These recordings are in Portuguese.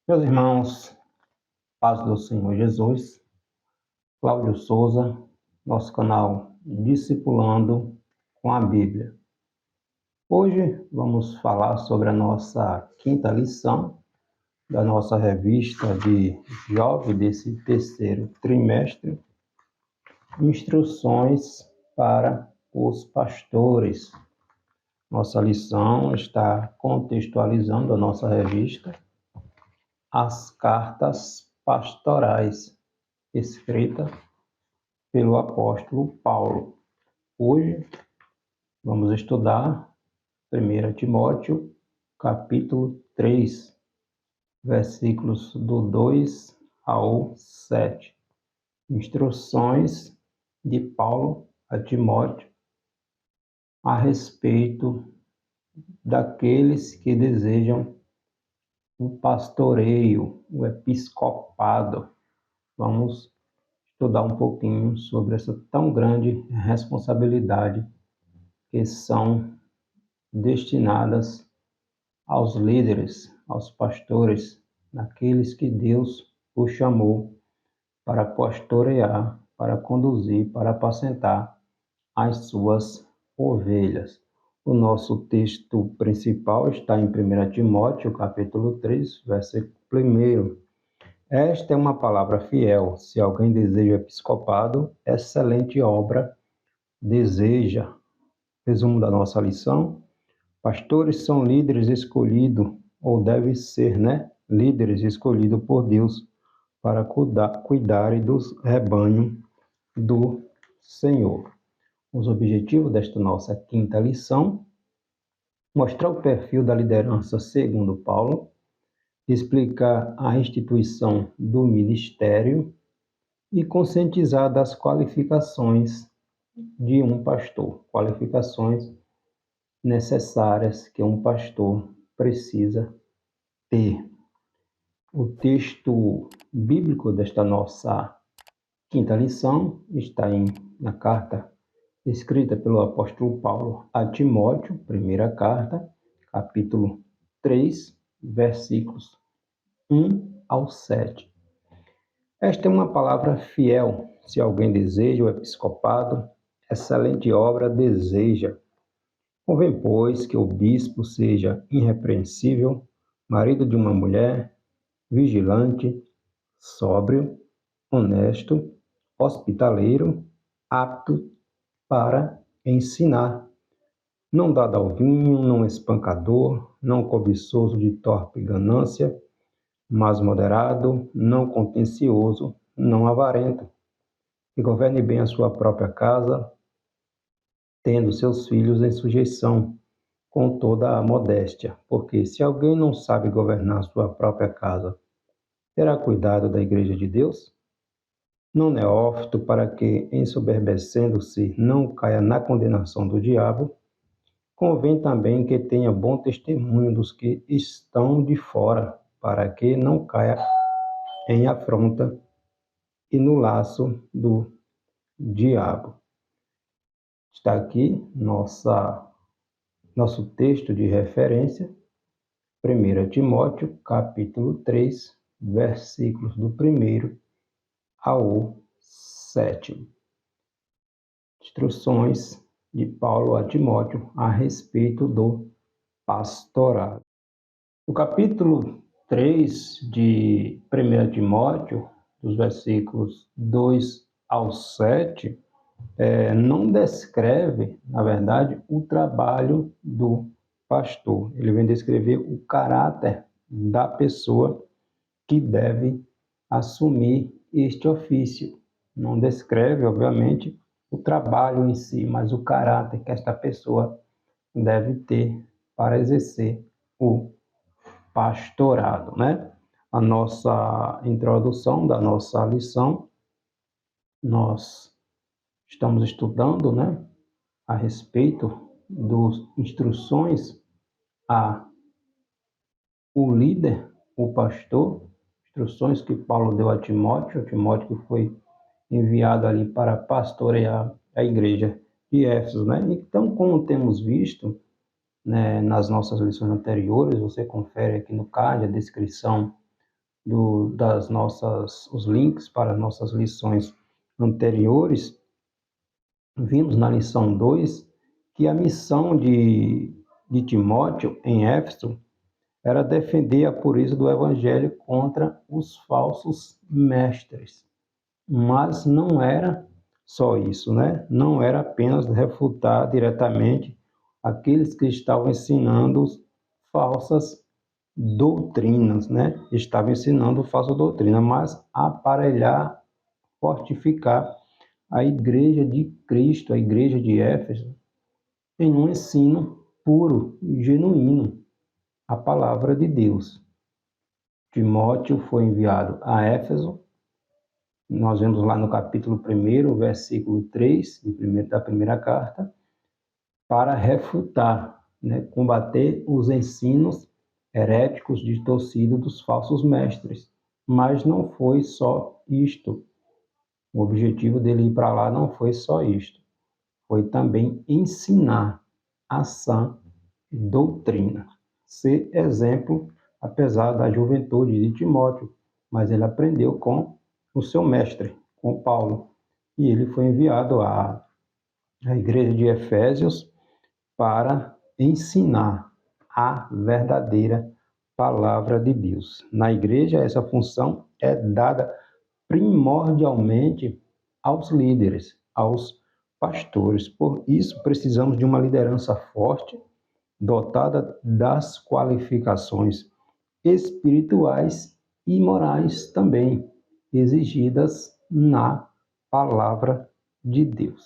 Meus irmãos, paz do Senhor Jesus, Cláudio Souza, nosso canal Discipulando com a Bíblia. Hoje vamos falar sobre a nossa quinta lição da nossa revista de jovem desse terceiro trimestre, Instruções para os Pastores. Nossa lição está contextualizando a nossa revista, as cartas pastorais, escrita pelo apóstolo Paulo. Hoje vamos estudar 1 Timóteo, capítulo 3, versículos do 2 ao 7. Instruções de Paulo a Timóteo a respeito daqueles que desejam o pastoreio, o episcopado. Vamos estudar um pouquinho sobre essa tão grande responsabilidade que são destinadas aos líderes, aos pastores, naqueles que Deus os chamou para pastorear, para conduzir, para apacentar as suas ovelhas. O nosso texto principal está em 1 Timóteo, capítulo 3, versículo 1. Esta é uma palavra fiel. Se alguém deseja o episcopado, excelente obra deseja. Resumo da nossa lição: pastores são líderes escolhidos, ou devem ser, líderes escolhidos por Deus para cuidarem dos rebanhos do Senhor. Os objetivos desta nossa quinta lição: mostrar o perfil da liderança segundo Paulo, explicar a instituição do ministério e conscientizar das qualificações de um pastor, qualificações necessárias que um pastor precisa ter. O texto bíblico desta nossa quinta lição está na carta escrita pelo apóstolo Paulo a Timóteo, primeira carta, capítulo 3, versículos 1 ao 7. Esta é uma palavra fiel. Se alguém deseja o episcopado, excelente obra deseja. Convém, pois, que o bispo seja irrepreensível, marido de uma mulher, vigilante, sóbrio, honesto, hospitaleiro, apto para ensinar, não dado ao vinho, não espancador, não cobiçoso de torpe ganância, mas moderado, não contencioso, não avarento, que governe bem a sua própria casa, tendo seus filhos em sujeição, com toda a modéstia, porque se alguém não sabe governar sua própria casa, terá cuidado da igreja de Deus? Não neófito, para que, ensoberbecendo-se, não caia na condenação do diabo, convém também que tenha bom testemunho dos que estão de fora, para que não caia em afronta e no laço do diabo. Está aqui nosso texto de referência, 1 Timóteo, capítulo 3, versículos do 1 ao 7. Instruções de Paulo a Timóteo a respeito do pastorado. O capítulo 3 de 1 Timóteo, dos versículos 2 ao 7, não descreve, na verdade, o trabalho do pastor. Ele vem descrever o caráter da pessoa que deve assumir este ofício. Não descreve, obviamente, o trabalho em si, mas o caráter que esta pessoa deve ter para exercer o pastorado, A nossa introdução da nossa lição, nós estamos estudando, a respeito das instruções a o líder, o pastor, instruções que Paulo deu a Timóteo que foi enviado ali para pastorear a igreja de Éfeso, Então, como temos visto, nas nossas lições anteriores, você confere aqui no card a descrição os links para nossas lições anteriores, vimos na lição 2 que a missão de Timóteo em Éfeso era defender a pureza do evangelho contra os falsos mestres. Mas não era só isso, né? Não era apenas refutar diretamente aqueles que estavam ensinando falsas doutrinas, né? Estavam ensinando falsa doutrina, mas aparelhar, fortificar a igreja de Cristo, a igreja de Éfeso, em um ensino puro e genuíno, a palavra de Deus. Timóteo foi enviado a Éfeso. Nós vemos lá no capítulo 1, versículo 3, da primeira carta, para refutar, né, combater os ensinos heréticos distorcidos dos falsos mestres. Mas não foi só isto. O objetivo dele ir para lá não foi só isto. Foi também ensinar a sã doutrina. Ser exemplo, apesar da juventude de Timóteo, mas ele aprendeu com o seu mestre, com Paulo. E ele foi enviado à igreja de Efésios para ensinar a verdadeira palavra de Deus. Na igreja, essa função é dada primordialmente aos líderes, aos pastores. Por isso, precisamos de uma liderança forte, dotada das qualificações espirituais e morais também exigidas na palavra de Deus.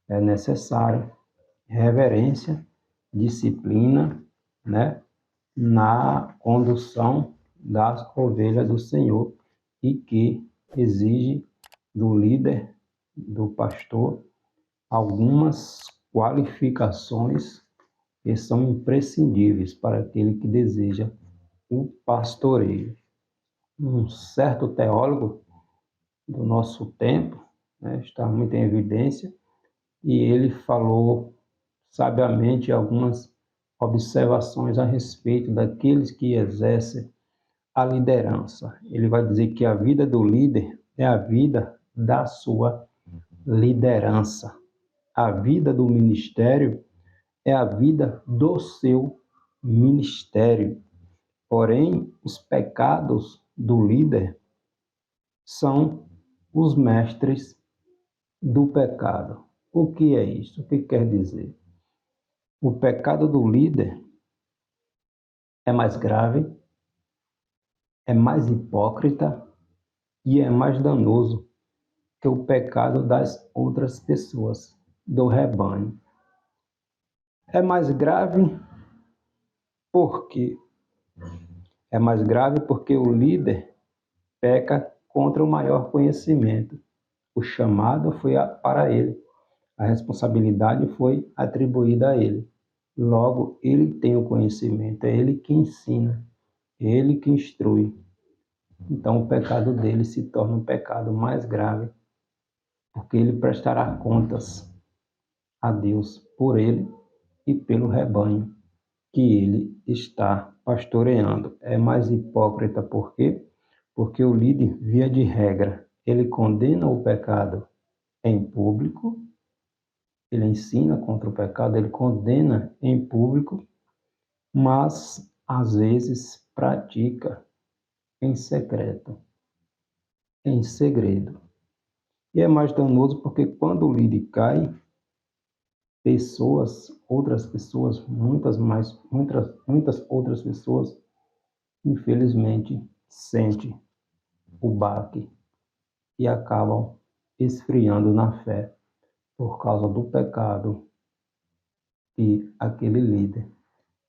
É necessário reverência, disciplina, né, na condução das ovelhas do Senhor e que exige do líder, do pastor, algumas qualificações que são imprescindíveis para aquele que deseja o pastoreio. Um certo teólogo do nosso tempo, né, está muito em evidência, e ele falou sabiamente algumas observações a respeito daqueles que exercem a liderança. Ele vai dizer que a vida do líder é a vida da sua liderança. A vida do ministério é a vida do seu ministério. Porém, os pecados do líder são os mestres do pecado. O que é isso? O que quer dizer? O pecado do líder é mais grave, é mais hipócrita e é mais danoso que o pecado das outras pessoas do rebanho. É mais grave porque o líder peca contra o maior conhecimento. O chamado foi para ele, a responsabilidade foi atribuída a ele. Logo, ele tem o conhecimento, é ele que ensina, é ele que instrui. Então, o pecado dele se torna um pecado mais grave, porque ele prestará contas a Deus por ele e pelo rebanho que ele está pastoreando. É mais hipócrita por quê? Porque o líder, via de regra, ele condena o pecado em público, ele ensina contra o pecado, ele condena em público, mas às vezes pratica em secreto, em segredo. E é mais danoso porque quando o líder cai, outras pessoas, muitas outras pessoas, infelizmente, sentem o baque e acabam esfriando na fé por causa do pecado que aquele líder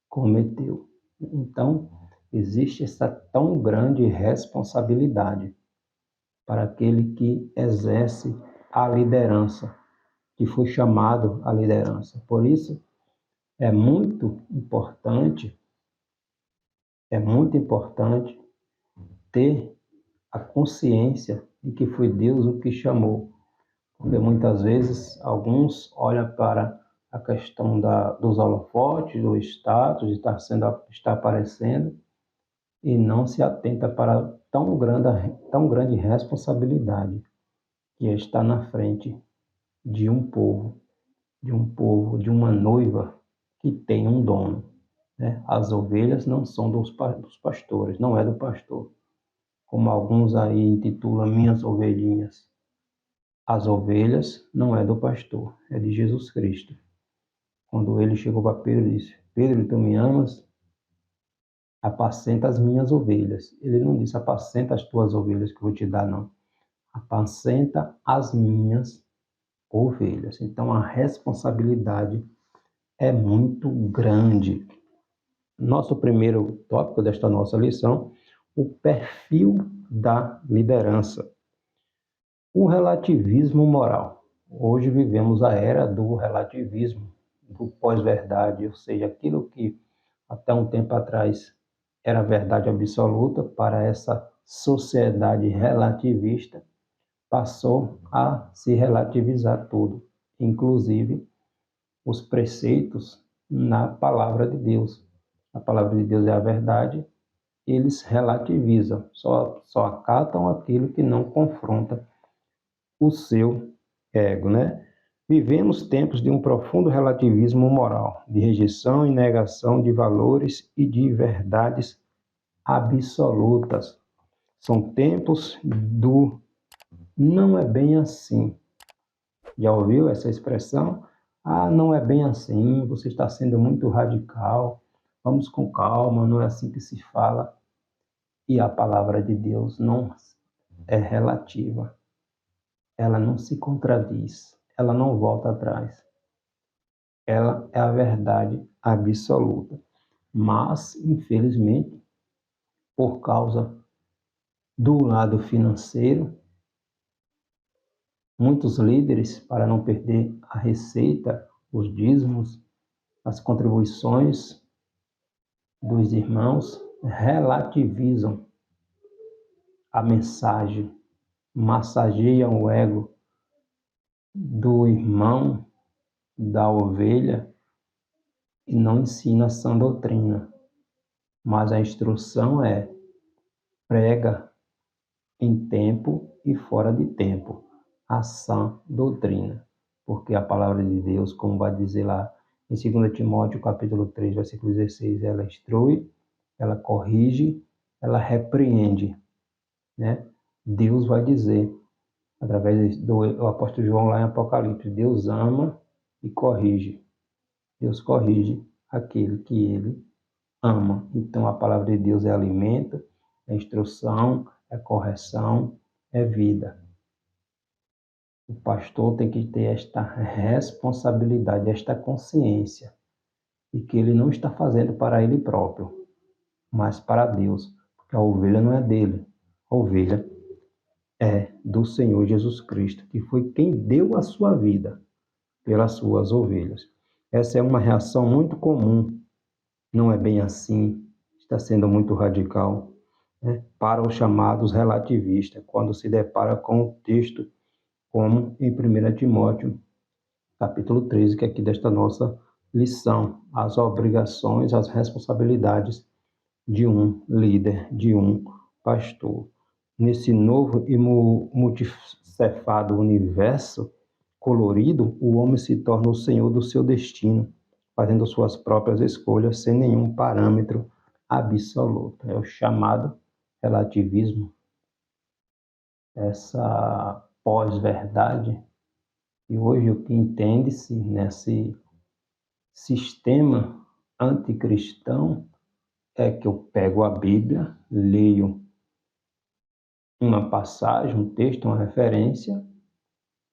cometeu. Então, existe essa tão grande responsabilidade para aquele que exerce a liderança, que foi chamado à liderança. Por isso, é muito importante ter a consciência de que foi Deus o que chamou. Porque muitas vezes alguns olham para a questão dos holofotes, do status, de estar aparecendo, e não se atenta para tão grande responsabilidade, que é estar na frente de um povo, de uma noiva que tem um dono, né? As ovelhas não são dos pastores, não é do pastor, como alguns aí intitulam minhas ovelhinhas. As ovelhas não é do pastor, é de Jesus Cristo. Quando ele chegou para Pedro e disse: Pedro, tu me amas? Apacenta as minhas ovelhas. Ele não disse: apacenta as tuas ovelhas que eu vou te dar, não. Apacenta as minhas ovelhas. Então a responsabilidade é muito grande. Nosso primeiro tópico desta nossa lição, o perfil da liderança. O relativismo moral. Hoje vivemos a era do relativismo, do pós-verdade, ou seja, aquilo que até um tempo atrás era verdade absoluta, para essa sociedade relativista, passou a se relativizar tudo, inclusive os preceitos na palavra de Deus. A palavra de Deus é a verdade, eles relativizam, só acatam aquilo que não confronta o seu ego, né? Vivemos tempos de um profundo relativismo moral, de rejeição e negação de valores e de verdades absolutas. São tempos do não é bem assim. Já ouviu essa expressão? Ah, não é bem assim, você está sendo muito radical, vamos com calma, não é assim que se fala. E a palavra de Deus não é relativa, ela não se contradiz, ela não volta atrás. Ela é a verdade absoluta. Mas, infelizmente, por causa do lado financeiro, muitos líderes, para não perder a receita, os dízimos, as contribuições dos irmãos, relativizam a mensagem, massageiam o ego do irmão, da ovelha, e não ensina sã doutrina. Mas a instrução é: prega em tempo e fora de tempo a sã doutrina, porque a palavra de Deus, como vai dizer lá em 2 Timóteo capítulo 3, versículo 16, ela instrui, ela corrige, ela repreende, né? Deus vai dizer, através do apóstolo João lá em Apocalipse, Deus ama e corrige. Deus corrige aquele que ele ama. Então a palavra de Deus é alimento, é instrução, é correção, é vida. O pastor tem que ter esta responsabilidade, esta consciência, de que ele não está fazendo para ele próprio, mas para Deus, porque a ovelha não é dele, a ovelha é do Senhor Jesus Cristo, que foi quem deu a sua vida pelas suas ovelhas. Essa é uma reação muito comum, não é bem assim, está sendo muito radical, né, para os chamados relativistas, quando se depara com o texto como em 1 Timóteo, capítulo 13, que é aqui desta nossa lição, as obrigações, as responsabilidades de um líder, de um pastor. Nesse novo e multifacetado universo colorido, o homem se torna o senhor do seu destino, fazendo suas próprias escolhas sem nenhum parâmetro absoluto. É o chamado relativismo, essa pós-verdade. E hoje o que entende-se nesse sistema anticristão é que eu pego a Bíblia, leio uma passagem, um texto, uma referência,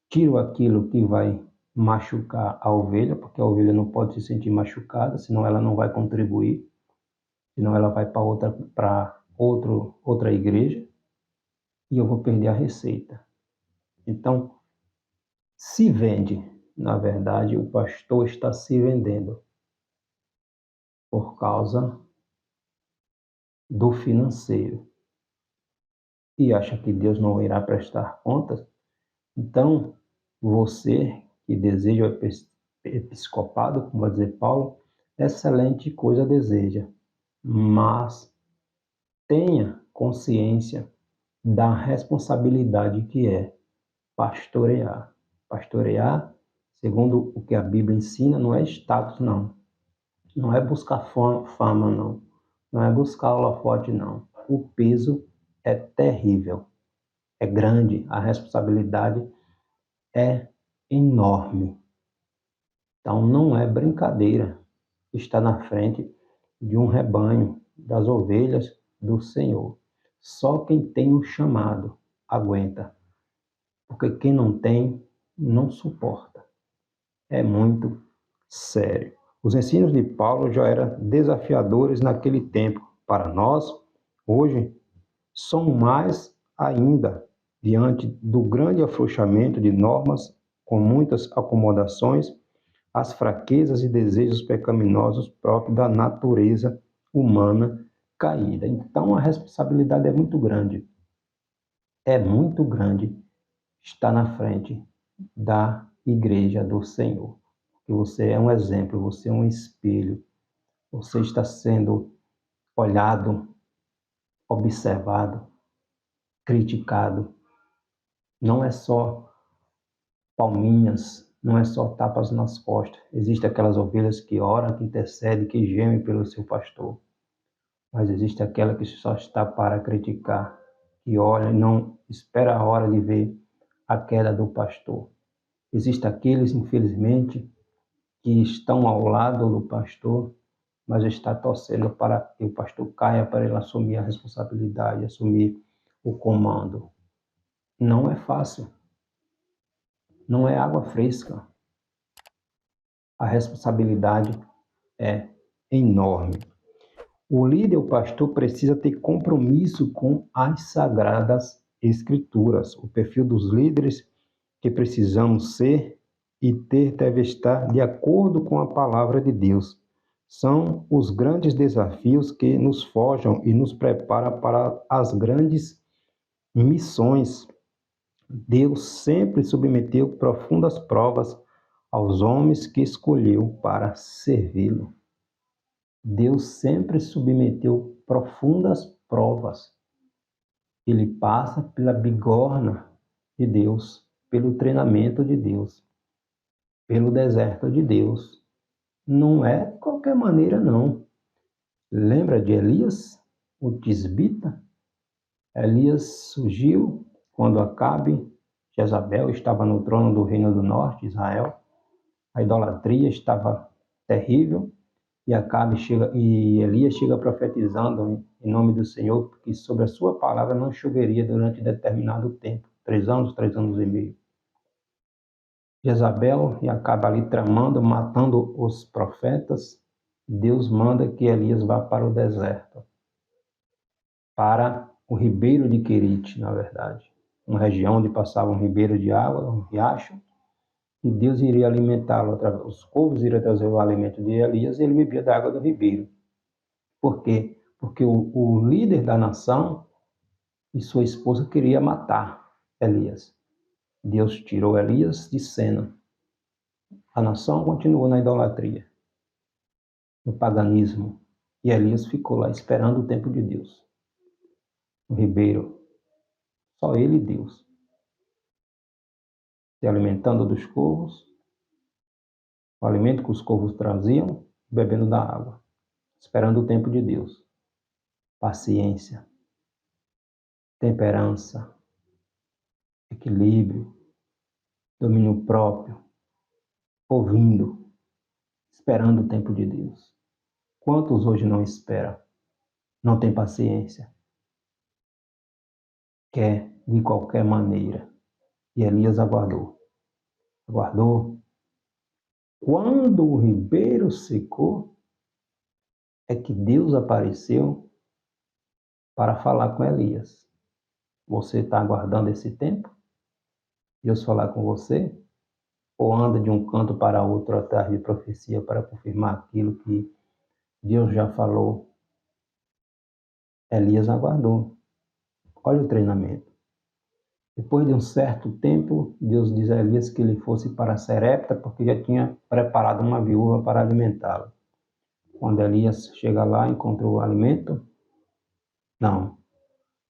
tiro aquilo que vai machucar a ovelha, porque a ovelha não pode se sentir machucada, senão ela não vai contribuir, senão ela vai para outra igreja e eu vou perder a receita. Então, se vende, na verdade, o pastor está se vendendo por causa do financeiro e acha que Deus não irá prestar contas. Então, você que deseja o episcopado, como vai dizer Paulo, excelente coisa deseja, mas tenha consciência da responsabilidade que é pastorear. Pastorear, segundo o que a Bíblia ensina, não é status, não. Não é buscar fama, não. Não é buscar holofote, não. O peso é terrível, é grande, a responsabilidade é enorme. Então, não é brincadeira estar na frente de um rebanho, das ovelhas do Senhor. Só quem tem o chamado aguenta, porque quem não tem, não suporta. É muito sério. Os ensinos de Paulo já eram desafiadores naquele tempo. Para nós, hoje, são mais ainda, diante do grande afrouxamento de normas, com muitas acomodações, as fraquezas e desejos pecaminosos próprios da natureza humana caída. Então, a responsabilidade é muito grande estar na frente da igreja do Senhor. Que você é um exemplo, você é um espelho, você está sendo olhado, observado, criticado. Não é só palminhas, não é só tapas nas costas. Existem aquelas ovelhas que oram, que intercedem, que gemem pelo seu pastor. Mas existe aquela que só está para criticar, que olha e não espera a hora de ver a queda do pastor. Existem aqueles, infelizmente, que estão ao lado do pastor, mas está torcendo para que o pastor caia, para ele assumir a responsabilidade, assumir o comando. Não é fácil. Não é água fresca. A responsabilidade é enorme. O líder, o pastor, precisa ter compromisso com as sagradas escrituras. O perfil dos líderes que precisamos ser e ter deve estar de acordo com a palavra de Deus. São os grandes desafios que nos forjam e nos preparam para as grandes missões. Deus sempre submeteu profundas provas aos homens que escolheu para servi-lo. Deus sempre submeteu profundas provas. Ele passa pela bigorna de Deus, pelo treinamento de Deus, pelo deserto de Deus. Não é de qualquer maneira, não. Lembra de Elias, o tisbita? Elias surgiu quando Acabe, Jezabel, estava no trono do reino do norte, Israel. A idolatria estava terrível. E Elias chega profetizando em nome do Senhor, porque sobre a sua palavra não choveria durante determinado tempo, 3 anos e meio. Jezabel e Acabe ali tramando, matando os profetas. Deus manda que Elias vá para o deserto, para o ribeiro de Querite, na verdade, uma região onde passava um ribeiro de água, um riacho, e Deus iria alimentá-lo, os corvos iriam trazer o alimento de Elias e ele bebia da água do ribeiro. Por quê? Porque o líder da nação e sua esposa queria matar Elias. Deus tirou Elias de cena. A nação continuou na idolatria, no paganismo, e Elias ficou lá esperando o tempo de Deus. No ribeiro, só ele e Deus, se alimentando dos corvos, o alimento que os corvos traziam, bebendo da água, esperando o tempo de Deus. Paciência, temperança, equilíbrio, domínio próprio, ouvindo, esperando o tempo de Deus. Quantos hoje não esperam? Não tem paciência? Quer de qualquer maneira. E Elias aguardou. Aguardou. Quando o ribeiro secou, é que Deus apareceu para falar com Elias. Você está aguardando esse tempo? Deus falar com você? Ou anda de um canto para outro atrás de profecia para confirmar aquilo que Deus já falou? Elias aguardou. Olha o treinamento. Depois de um certo tempo, Deus diz a Elias que ele fosse para Serepta, porque já tinha preparado uma viúva para alimentá-la. Quando Elias chega lá, encontrou o alimento, Não.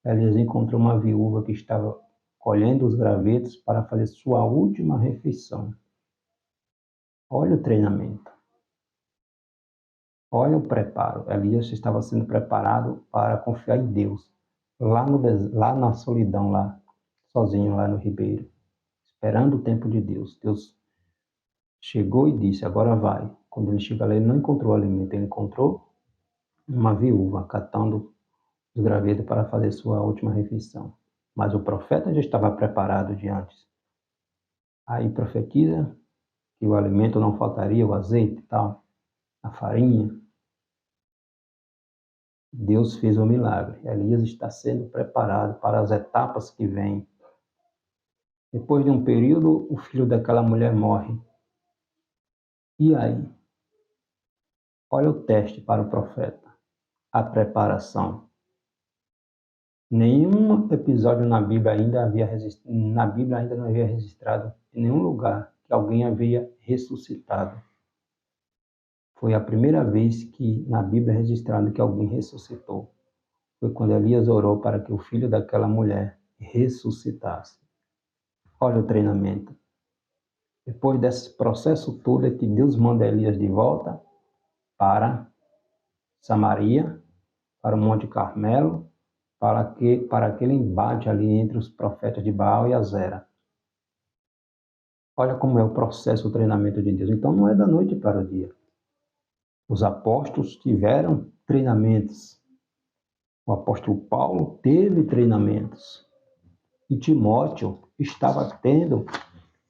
Elias encontrou uma viúva que estava colhendo os gravetos para fazer sua última refeição. Olha o treinamento. Olha o preparo. Elias estava sendo preparado para confiar em Deus. Lá na solidão, lá, sozinho, lá no ribeiro, esperando o tempo de Deus. Deus chegou e disse, agora vai. Quando ele chegou lá, ele não encontrou alimento, ele encontrou uma viúva catando os gravetos para fazer sua última refeição. Mas o profeta já estava preparado de antes. Aí profetiza que o alimento não faltaria, o azeite e tal, a farinha. Deus fez o milagre. Elias está sendo preparado para as etapas que vêm. Depois de um período, o filho daquela mulher morre. E aí? Olha o teste para o profeta. A preparação. Nenhum episódio na Bíblia ainda não havia registrado em nenhum lugar que alguém havia ressuscitado. Foi a primeira vez que na Bíblia é registrado que alguém ressuscitou. Foi quando Elias orou para que o filho daquela mulher ressuscitasse. Olha o treinamento. Depois desse processo todo é que Deus manda Elias de volta para Samaria, para o Monte Carmelo, para aquele embate ali entre os profetas de Baal e Azera. Olha como é o processo, o treinamento de Deus. Então não é da noite para o dia. Os apóstolos tiveram treinamentos. O apóstolo Paulo teve treinamentos. E Timóteo estava tendo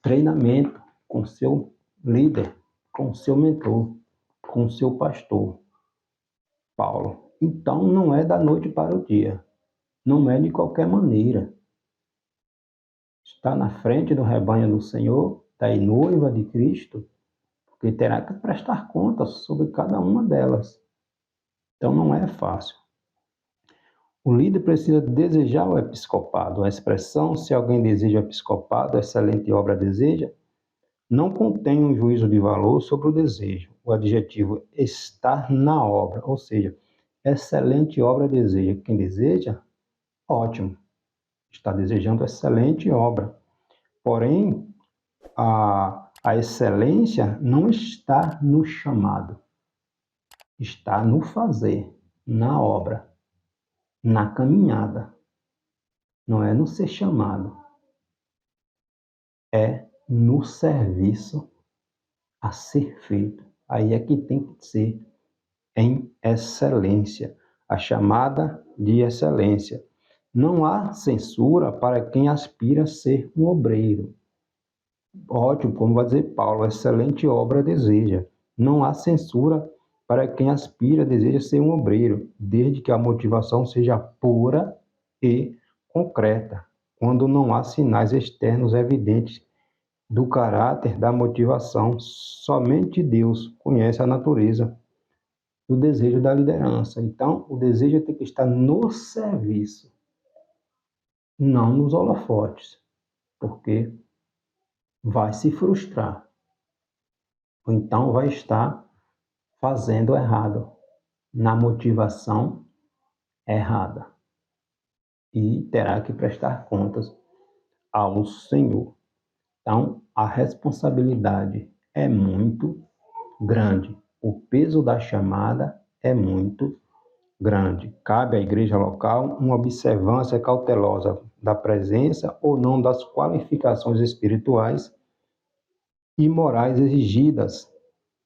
treinamento com seu líder, com seu mentor, com seu pastor, Paulo. Então não é da noite para o dia. Não é de qualquer maneira. Está na frente do rebanho do Senhor, da noiva de Cristo, porque terá que prestar contas sobre cada uma delas. Então não é fácil. O líder precisa desejar o episcopado. A expressão, se alguém deseja o episcopado, excelente obra deseja, não contém um juízo de valor sobre o desejo. O adjetivo estar na obra, ou seja, excelente obra deseja. Quem deseja, ótimo, está desejando excelente obra. Porém, a excelência não está no chamado, está no fazer, na obra, na caminhada. Não é no ser chamado, é no serviço a ser feito. Aí é que tem que ser em excelência, a chamada de excelência. Não há censura para quem aspira a ser um obreiro. Ótimo, como vai dizer Paulo, excelente obra deseja. Não há censura para quem aspira, deseja ser um obreiro, desde que a motivação seja pura e concreta, quando não há sinais externos evidentes do caráter da motivação. Somente Deus conhece a natureza do desejo da liderança. Então, o desejo tem que estar no serviço, não nos holofotes, porque vai se frustrar, ou então vai estar fazendo errado, na motivação errada, e terá que prestar contas ao Senhor. Então, a responsabilidade é muito grande, o peso da chamada é muito grande. Cabe à igreja local uma observância cautelosa da presença ou não das qualificações espirituais e morais exigidas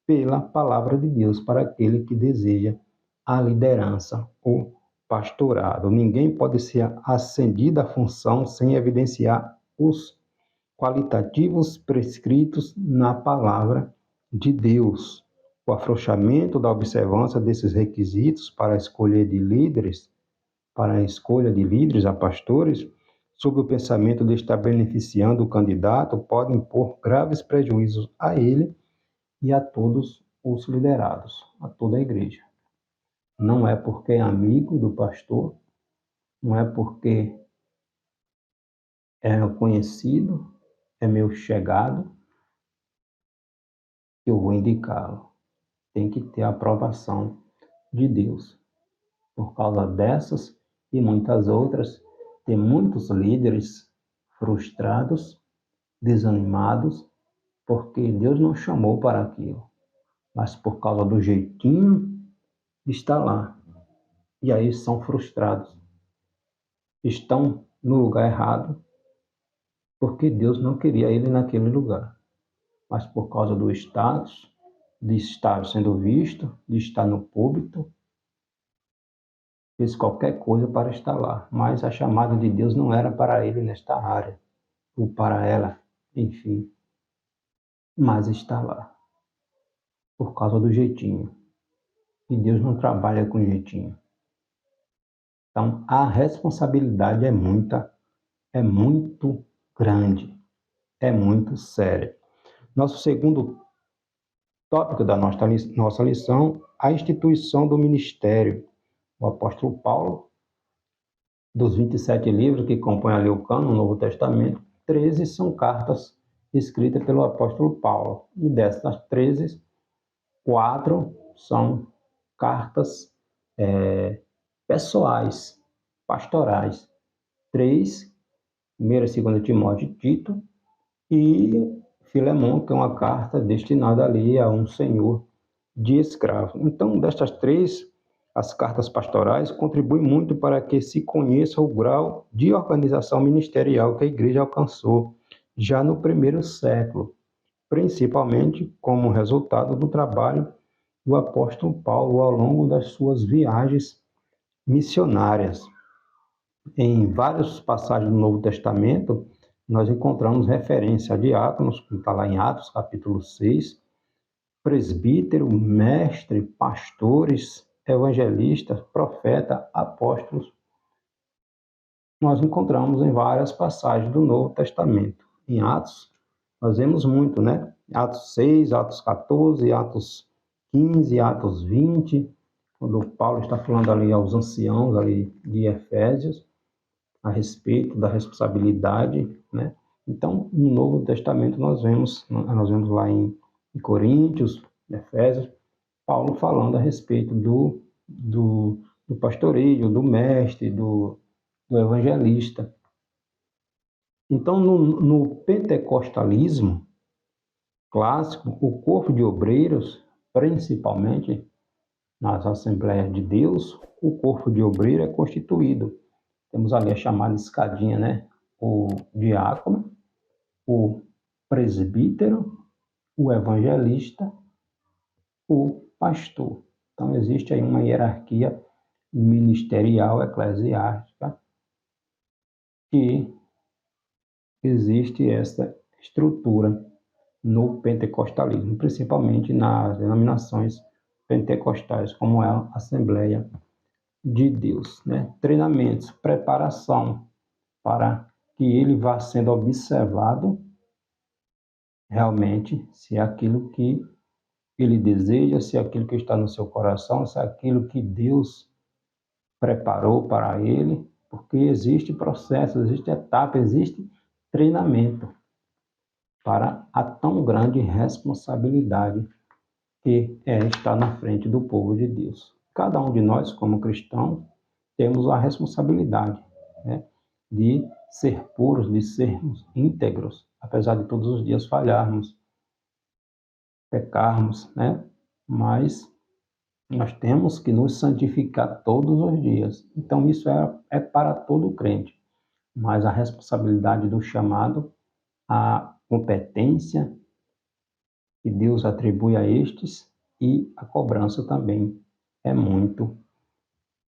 pela palavra de Deus para aquele que deseja a liderança ou pastorado. Ninguém pode ser ascendido à função sem evidenciar os qualitativos prescritos na palavra de Deus. O afrouxamento da observância desses requisitos para a escolha de líderes, a pastores, sob o pensamento de estar beneficiando o candidato, pode impor graves prejuízos a ele e a todos os liderados, a toda a igreja. Não é porque é amigo do pastor, não é porque é conhecido, é meu chegado, que eu vou indicá-lo. Tem que ter a aprovação de Deus. Por causa dessas e muitas outras, tem muitos líderes frustrados, desanimados, porque Deus não chamou para aquilo, mas por causa do jeitinho está lá. E aí são frustrados. Estão no lugar errado, porque Deus não queria ele naquele lugar. Mas por causa do status, de estar sendo visto, de estar no púlpito, fez qualquer coisa para estar lá. Mas a chamada de Deus não era para ele nesta área, ou para ela, enfim. Mas está lá, por causa do jeitinho. E Deus não trabalha com jeitinho. Então, a responsabilidade é muito grande, é muito séria. Nosso segundo tópico da nossa lição, a instituição do ministério. O apóstolo Paulo, dos 27 livros que compõem ali o cânon, o Novo Testamento, 13 são cartas escritas pelo apóstolo Paulo. E dessas 13, 4 são cartas pessoais, pastorais. 3, 1ª e 2ª Timóteo e Tito, e Filemão, que é uma carta destinada ali a um senhor de escravo. Então, destas 3, as cartas pastorais contribuem muito para que se conheça o grau de organização ministerial que a igreja alcançou já no primeiro século, principalmente como resultado do trabalho do apóstolo Paulo ao longo das suas viagens missionárias. Em várias passagens do Novo Testamento, nós encontramos referência a diáconos, que está lá em Atos, capítulo 6, presbítero, mestre, pastores, evangelistas, profeta, apóstolos. Nós encontramos em várias passagens do Novo Testamento. Em Atos, nós vemos muito, né? Atos 6, Atos 14, Atos 15, Atos 20, quando Paulo está falando ali aos anciãos ali de Efésios, a respeito da responsabilidade, né? Então, no Novo Testamento nós vemos lá em Coríntios, Efésios, Paulo falando a respeito do pastoreio, do mestre, do evangelista. Então, no pentecostalismo clássico, o corpo de obreiros, principalmente nas Assembleias de Deus, o corpo de obreiro é constituído. Temos ali a chamada escadinha, né? O diácono, o presbítero, o evangelista, o pastor. Então, existe aí uma hierarquia ministerial, eclesiástica, que existe essa estrutura no pentecostalismo, principalmente nas denominações pentecostais, como é a Assembleia de Deus, né? Treinamentos, preparação para que ele vá sendo observado realmente se é aquilo que ele deseja, se é aquilo que está no seu coração, se é aquilo que Deus preparou para ele, porque existe processo, existe etapa, existe treinamento para a tão grande responsabilidade que é estar na frente do povo de Deus. Cada um de nós, como cristão, temos a responsabilidade, né, de ser puros, de sermos íntegros, apesar de todos os dias falharmos, pecarmos, né? Mas nós temos que nos santificar todos os dias. Então, isso é para todo crente. Mas a responsabilidade do chamado, a competência que Deus atribui a estes e a cobrança também é muito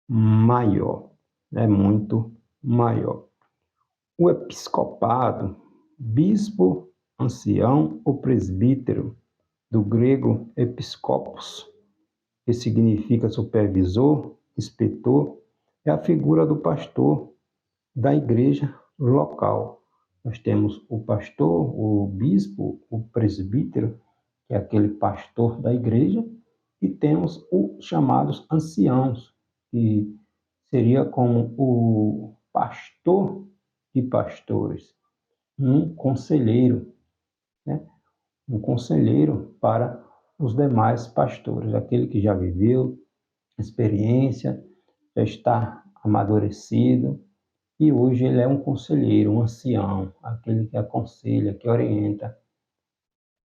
maior. É muito maior. O episcopado, bispo, ancião ou presbítero, do grego episkopos, que significa supervisor, inspetor, é a figura do pastor da igreja local. Nós temos o pastor, o bispo, o presbítero, que é aquele pastor da igreja, e temos os chamados anciãos, que seria como o pastor de pastores, um conselheiro, né? Um conselheiro para os demais pastores, aquele que já viveu experiência, já está amadurecido, e hoje ele é um conselheiro, um ancião, aquele que aconselha, que orienta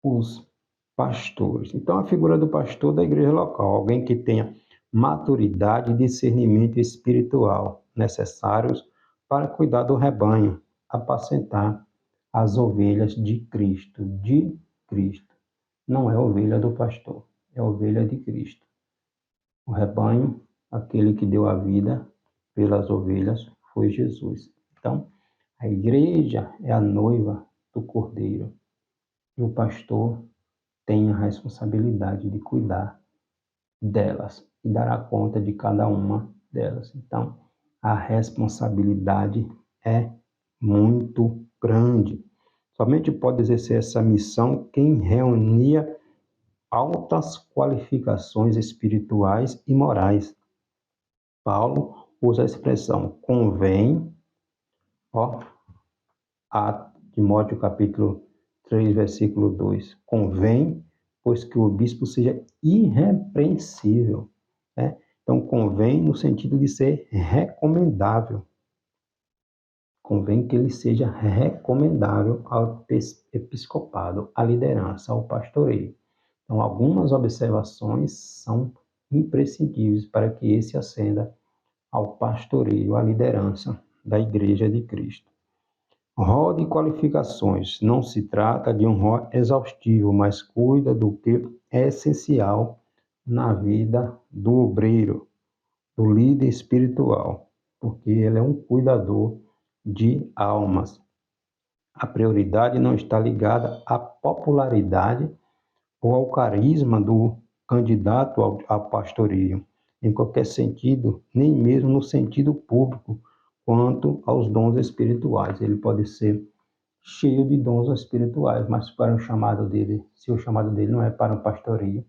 os pastores. Então, a figura do pastor da igreja local, alguém que tenha maturidade e discernimento espiritual necessários para cuidar do rebanho, apacentar as ovelhas de Cristo. De Cristo. Não é ovelha do pastor, é ovelha de Cristo. O rebanho, aquele que deu a vida pelas ovelhas, foi Jesus. Então, a igreja é a noiva do Cordeiro e o pastor tem a responsabilidade de cuidar delas e dará conta de cada uma delas. Então, a responsabilidade é muito grande. Somente pode exercer essa missão quem reunia altas qualificações espirituais e morais. Paulo usa a expressão convém, a Timóteo capítulo 3, versículo 2, convém, pois que o bispo seja irrepreensível, né? Então, convém no sentido de ser recomendável. Convém que ele seja recomendável ao episcopado, à liderança, ao pastoreio. Então, algumas observações são imprescindíveis para que esse ascenda ao pastoreio, à liderança da Igreja de Cristo. Rol de qualificações. Não se trata de um rol exaustivo, mas cuida do que é essencial na vida do obreiro, do líder espiritual, porque ele é um cuidador de almas. A prioridade não está ligada à popularidade ou ao carisma do candidato ao pastoreio, em qualquer sentido, nem mesmo no sentido público, quanto aos dons espirituais. Ele pode ser cheio de dons espirituais, mas para o chamado dele, se o chamado dele não é para o pastoreio,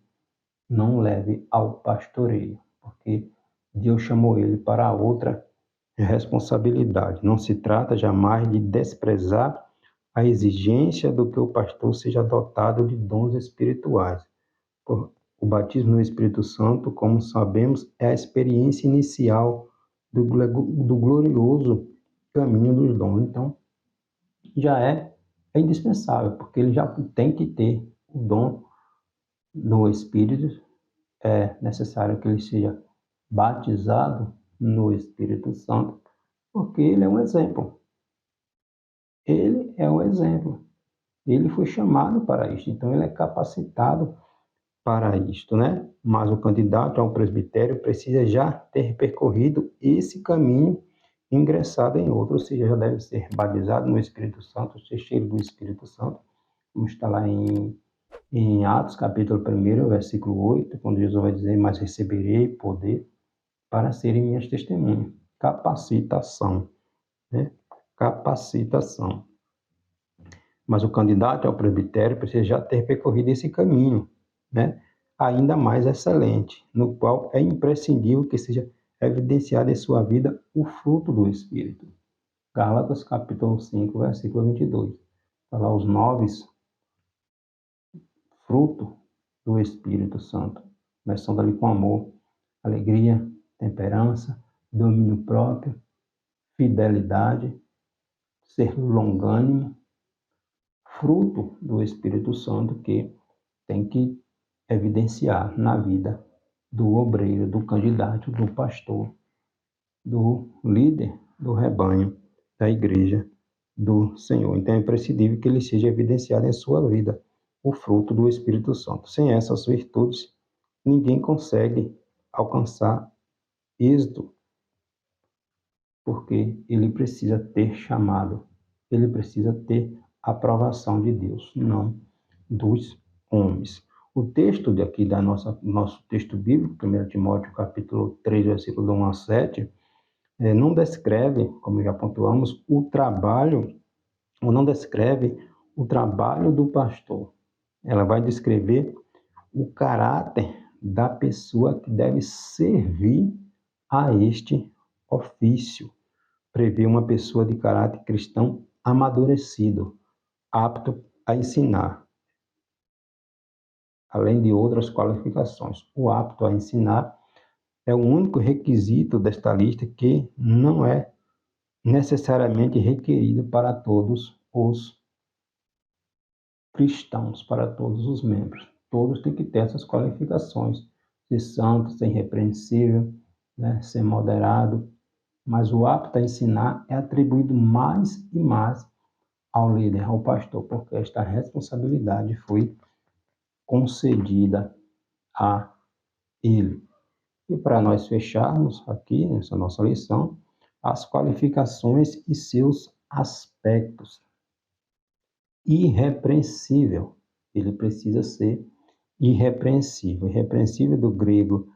não leve ao pastoreio, porque Deus chamou ele para outra responsabilidade. Não se trata jamais de desprezar a exigência do que o pastor seja dotado de dons espirituais. O batismo no Espírito Santo, como sabemos, é a experiência inicial do glorioso caminho dos dons. Então, já é indispensável, porque ele já tem que ter o dom do Espírito. É necessário que ele seja batizado no Espírito Santo, porque ele é um exemplo. Ele é um exemplo. Ele foi chamado para isto, então ele é capacitado para isto, né? Mas o candidato ao presbitério precisa já ter percorrido esse caminho, ingressado em outro, ou seja, já deve ser batizado no Espírito Santo, ser cheio do Espírito Santo. Vamos estar lá em Atos, capítulo 1, versículo 8, quando Jesus vai dizer, mas receberei poder para serem minhas testemunhas. Capacitação, né? Capacitação. Mas o candidato ao presbitério precisa já ter percorrido esse caminho, né? Ainda mais excelente, no qual é imprescindível que seja evidenciado em sua vida o fruto do Espírito. Gálatas capítulo 5, versículo 22. Está lá os 9 frutos do Espírito Santo. Começando ali com amor, alegria, temperança, domínio próprio, fidelidade, ser longânimo, fruto do Espírito Santo que tem que evidenciar na vida do obreiro, do candidato, do pastor, do líder do rebanho da igreja do Senhor. Então é imprescindível que ele seja evidenciado em sua vida o fruto do Espírito Santo. Sem essas virtudes, ninguém consegue alcançar êxito, porque ele precisa ter chamado, ele precisa ter aprovação de Deus, não dos homens. O texto aqui da nosso texto bíblico, 1 Timóteo capítulo 3, versículo 1 a 7, não descreve, como já pontuamos, o trabalho, ou não descreve o trabalho do pastor. Ela vai descrever o caráter da pessoa que deve servir a este ofício. Prevê uma pessoa de caráter cristão amadurecido, apto a ensinar, além de outras qualificações. O apto a ensinar é o único requisito desta lista que não é necessariamente requerido para todos os cristãos, para todos os membros. Todos têm que ter essas qualificações: ser santo, ser irrepreensível, né, ser moderado. Mas o apto a ensinar é atribuído mais e mais ao líder, ao pastor, porque esta responsabilidade foi concedida a ele. E para nós fecharmos aqui nessa nossa lição, as qualificações e seus aspectos. Irrepreensível, ele precisa ser irrepreensível. Irrepreensível do grego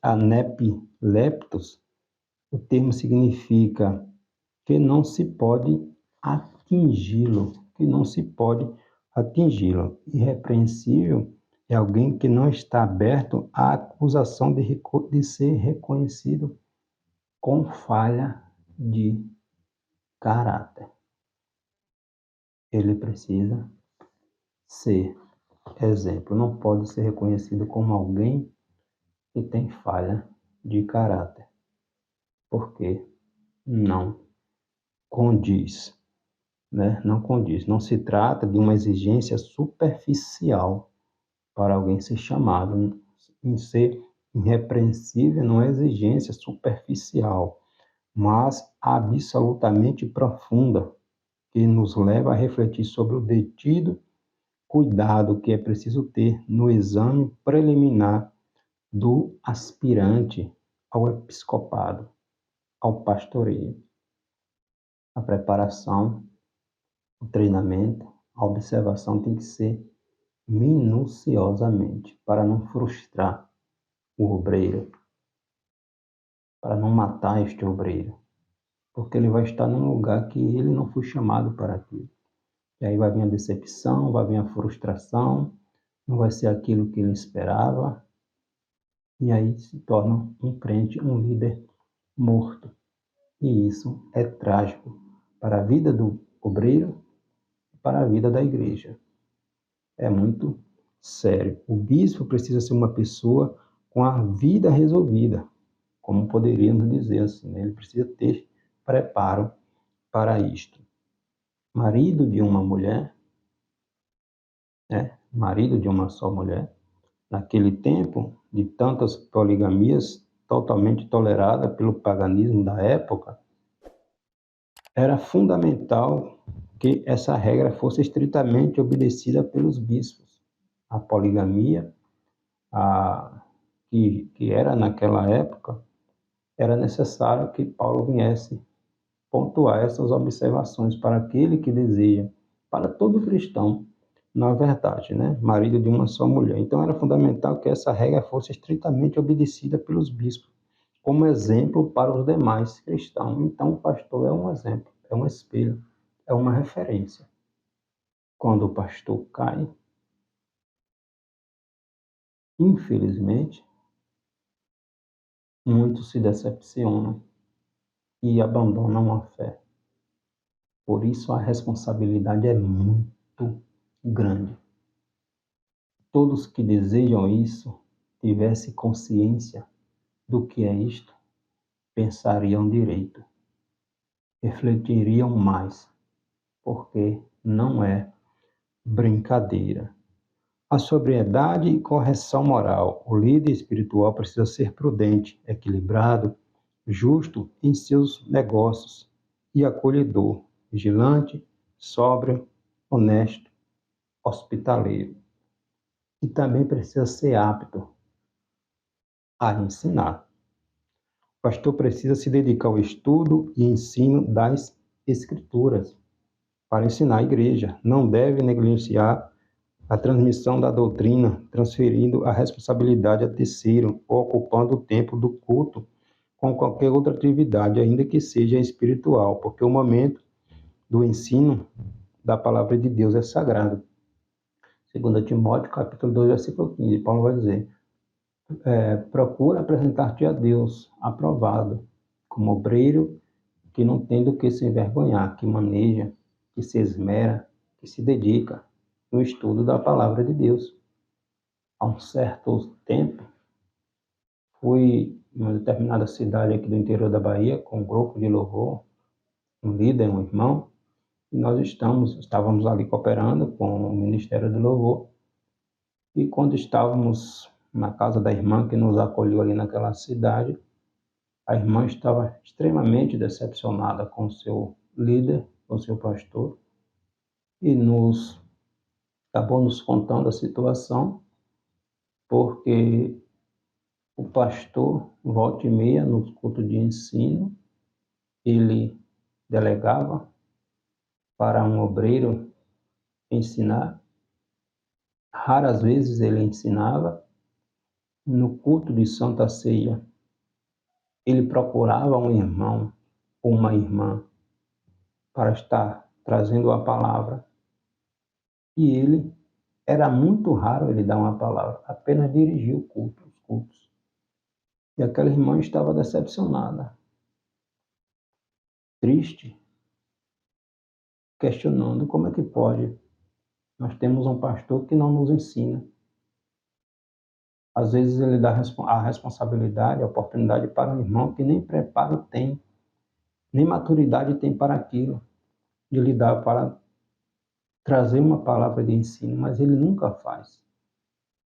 anepileptos, o termo significa que não se pode atingi-lo, que não se pode atingi-lo. Irrepreensível é alguém que não está aberto à acusação de ser reconhecido com falha de caráter. Ele precisa ser exemplo, não pode ser reconhecido como alguém que tem falha de caráter, porque não condiz, né? Não condiz. Não se trata de uma exigência superficial para alguém ser chamado. Em ser irrepreensível não é exigência superficial, mas absolutamente profunda, que nos leva a refletir sobre o devido cuidado que é preciso ter no exame preliminar do aspirante ao episcopado, ao pastoreio. A preparação, o treinamento, a observação tem que ser minuciosamente, para não frustrar o obreiro, para não matar este obreiro, porque ele vai estar num lugar que ele não foi chamado para aquilo. E aí vai vir a decepção, vai vir a frustração, não vai ser aquilo que ele esperava, e aí se torna um crente, um líder morto. E isso é trágico para a vida do obreiro e para a vida da igreja. É muito sério. O bispo precisa ser uma pessoa com a vida resolvida, como poderíamos dizer assim, né? Ele precisa ter preparo para isto. Marido de uma mulher, né? Marido de uma só mulher, naquele tempo de tantas poligamias totalmente tolerada pelo paganismo da época, era fundamental que essa regra fosse estritamente obedecida pelos bispos. A poligamia, que era naquela época, era necessário que Paulo viesse pontuar essas observações para aquele que deseja, para todo cristão, na verdade, né? Marido de uma só mulher. Então era fundamental que essa regra fosse estritamente obedecida pelos bispos, como exemplo para os demais cristãos. Então o pastor é um exemplo, é um espelho, é uma referência. Quando o pastor cai, infelizmente, muitos se decepcionam e abandonam a fé. Por isso a responsabilidade é muito grande. Todos que desejam isso tivessem consciência do que é isto, pensariam direito, refletiriam mais, porque não é brincadeira. A sobriedade e correção moral. O líder espiritual precisa ser prudente, equilibrado, justo em seus negócios e acolhedor, vigilante, sóbrio, honesto, hospitaleiro. E também precisa ser apto a ensinar. O pastor precisa se dedicar ao estudo e ensino das Escrituras para ensinar a igreja. Não deve negligenciar a transmissão da doutrina, transferindo a responsabilidade a terceiro ou ocupando o tempo do culto com qualquer outra atividade, ainda que seja espiritual, porque o momento do ensino da palavra de Deus é sagrado. 2 Timóteo, capítulo 2, versículo 15, Paulo vai dizer: procura apresentar-te a Deus aprovado, como obreiro que não tem do que se envergonhar, que maneja, que se esmera, que se dedica no estudo da palavra de Deus. Há um certo tempo, fui em uma determinada cidade aqui do interior da Bahia com um grupo de louvor, um líder, um irmão, e nós estávamos ali cooperando com o Ministério do Louvor. E quando estávamos na casa da irmã que nos acolheu ali naquela cidade, a irmã estava extremamente decepcionada com o seu líder, com o seu pastor, e acabou nos contando a situação, porque o pastor, volta e meia, no culto de ensino, ele delegava para um obreiro ensinar. Raras vezes ele ensinava. No culto de Santa Ceia, ele procurava um irmão ou uma irmã para estar trazendo a palavra. E era muito raro ele dar uma palavra, apenas dirigir o culto, os cultos. E aquela irmã estava decepcionada, triste, questionando como é que pode. Nós temos um pastor que não nos ensina. Às vezes ele dá a responsabilidade, a oportunidade para um irmão que nem preparo tem, nem maturidade tem para aquilo, de lidar para trazer uma palavra de ensino, mas ele nunca faz.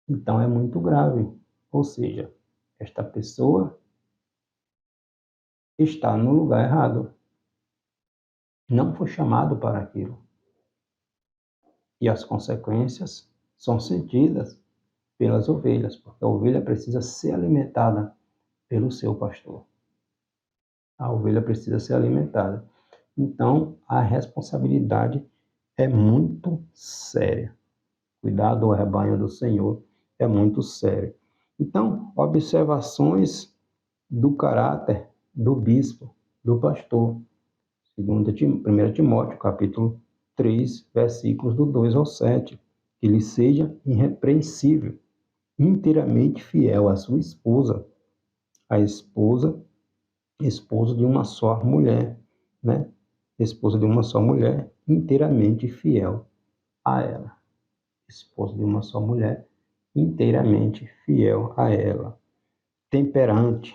Então é muito grave. Ou seja, esta pessoa está no lugar errado. Não foi chamado para aquilo. E as consequências são sentidas pelas ovelhas, porque a ovelha precisa ser alimentada pelo seu pastor. A ovelha precisa ser alimentada. Então, a responsabilidade é muito séria. Cuidar do rebanho do Senhor é muito sério. Então, observações do caráter do bispo, do pastor. 1 Timóteo, capítulo 3, versículos do 2 ao 7. Que ele seja irrepreensível, inteiramente fiel à sua esposa, a esposa de uma só mulher, né? Esposa de uma só mulher, inteiramente fiel a ela. Esposa de uma só mulher, inteiramente fiel a ela. Temperante,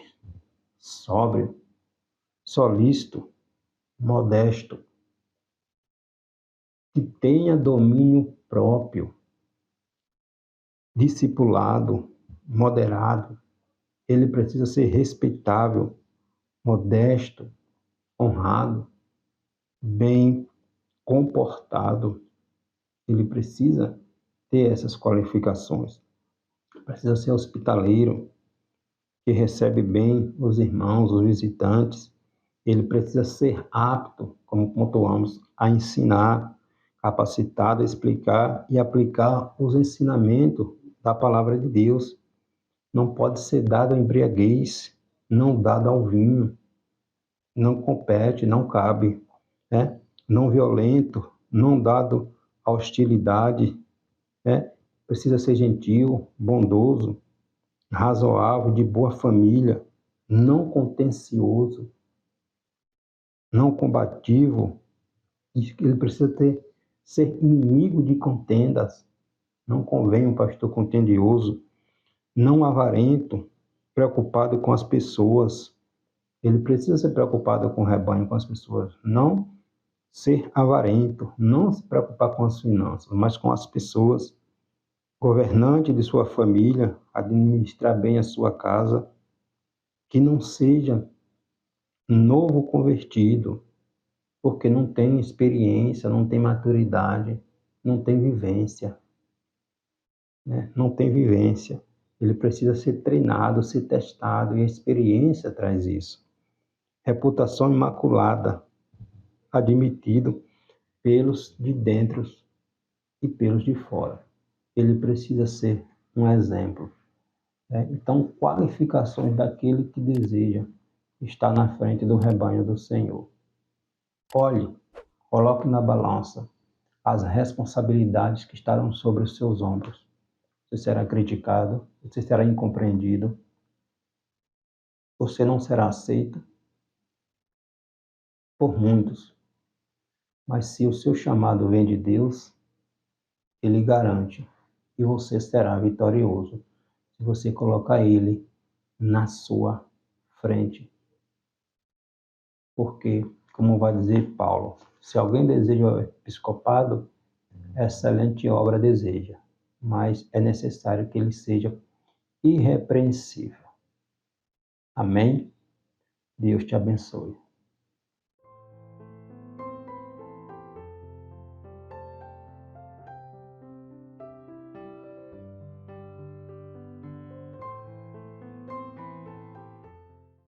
sóbrio, solícito, modesto, que tenha domínio próprio, discipulado, moderado. Ele precisa ser respeitável, modesto, honrado, bem comportado. Ele precisa ter essas qualificações. Precisa ser hospitaleiro, que recebe bem os irmãos, os visitantes. Ele precisa ser apto, como pontuamos, a ensinar, capacitado a explicar e aplicar os ensinamentos da palavra de Deus. Não pode ser dado à embriaguez, não dado ao vinho, não compete, não cabe, né? Não violento, não dado à hostilidade, né? Precisa ser gentil, bondoso, razoável, de boa família, não contencioso, não combativo. Ele precisa ser inimigo de contendas. Não convém um pastor contendioso, não avarento, preocupado com as pessoas. Ele precisa ser preocupado com o rebanho, com as pessoas. Não ser avarento, não se preocupar com as finanças, mas com as pessoas. Governante de sua família, administrar bem a sua casa, que não seja novo convertido, porque não tem experiência, não tem maturidade, não tem vivência, né? Não tem vivência. Ele precisa ser treinado, ser testado, e a experiência traz isso. Reputação imaculada, admitido pelos de dentro e pelos de fora. Ele precisa ser um exemplo, né? Então, qualificações daquele que deseja estar na frente do rebanho do Senhor. Olhe, coloque na balança as responsabilidades que estarão sobre os seus ombros. Você será criticado, você será incompreendido, você não será aceito por muitos. Mas se o seu chamado vem de Deus, Ele garante que você será vitorioso se você colocar Ele na sua frente. Porque, como vai dizer Paulo, se alguém deseja o episcopado, excelente obra deseja, mas é necessário que ele seja irrepreensível. Amém? Deus te abençoe.